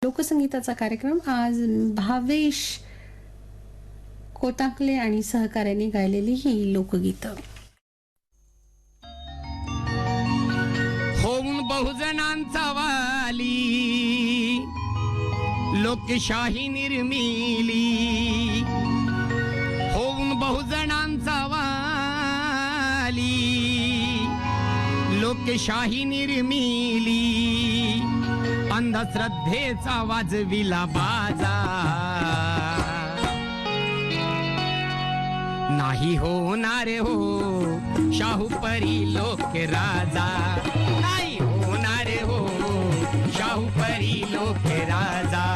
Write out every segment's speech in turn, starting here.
लोकसंगीताचा कार्यक्रम आज भावेश कोताकले आणि सहकार्याने गायलेली ही लोकगीतं. होऊन बहुजनांचा वाली लोकशाही निर्मिली, होऊन बहुजनांचा वाली लोकशाही निर्मिली, अंधश्रद्धेचा वाजविला बाजा, नाही होणार हो शाहूपरी लोक राजा, नाही होणार हो शाहूपरी लोक राजा,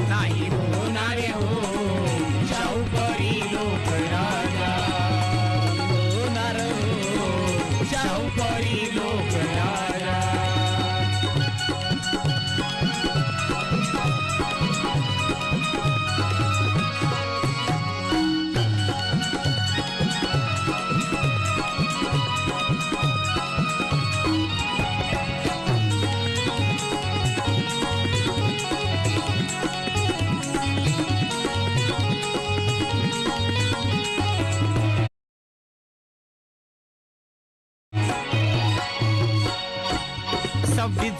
नाही होणार हो शाहूपरी लोक राजा, होणार हो शाहूपरी लोक राजा.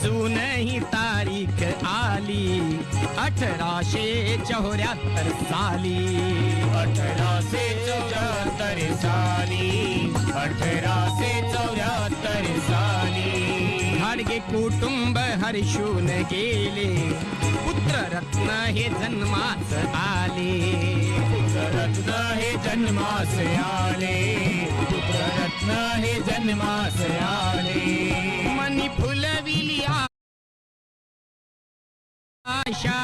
जून ही तारीख आली 1874 साली, 1874 साली, 1874 साली. खाडगे कुटुंब हर्षून गेले, पुत्ररत्न हे जन्मास आले, पुत्ररत्न हे जन्मास आले, पुत्ररत्न हे जन्मास आले. मनी फुलविली आशा,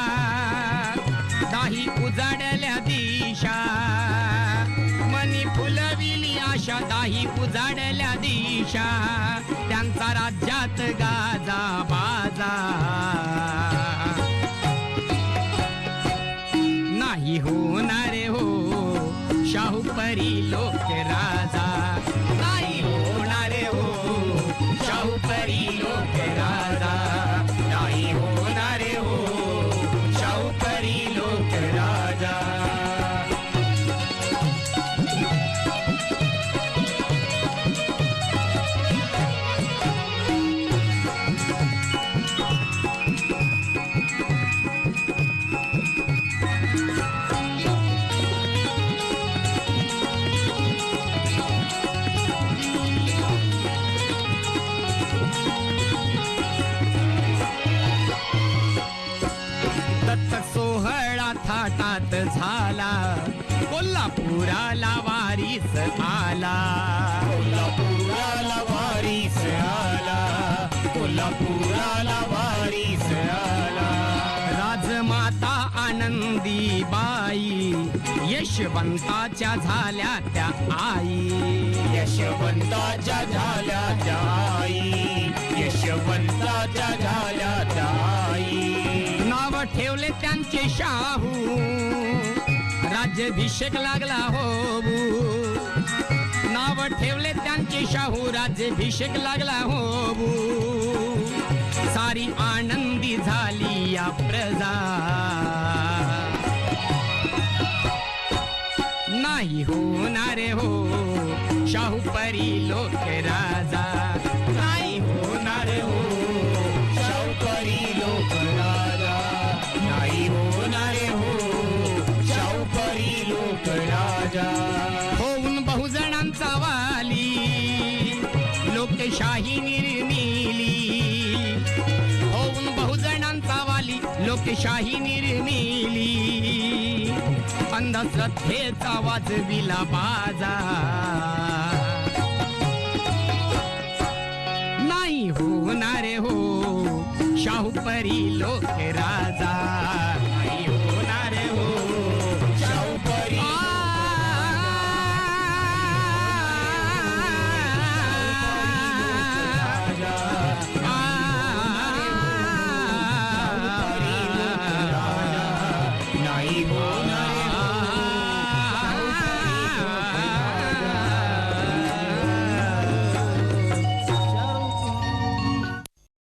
दाही उजाडल्या दिशा, मनी फुलविली आशा, दाही उजाडल्या दिशा, त्यांचा राज्यात गाजा बाजा, नाही होणार हो शाहूपरी लोक राजा, नाही होणार हो शाहूपरी लोक राजा, नाही होणार हो शाहूपरी लोक राजा. थाटात झाला कोल्हापुराला वारीस आला, कोल्हापुराला वारीस आला, कोल्हापुराला वारीस आला. राजमाता आनंदीबाई यशवंताच्या झाल्या त्या आई, यशवंताच्या झाल्या त्या आई, यशवंताच्या झाल्या त्या आई. नाव ठेवले त्यांचे शाहू, राज्याभिषेक लागला होऊ, नाव ठेवले त्यांचे शाहू, राज्याभिषेक लागला होऊ, सारी आनंदी झाली या प्रजा, नाही होणार हो शाहूपरी लोक राजा, नाही होणार हो शाहूपरी लोक राजा, नाही होणार हो शाहूपरी लोक राजा. होऊन बहुजनांचा वाली लोकशाही निर्मिली, होऊन बहुजनांचा वाली लोकशाही निर्मिली, अंधश्रद्धेचा वाजविला बाजा, नाही होणार हो शाहूपरी लोक राजा.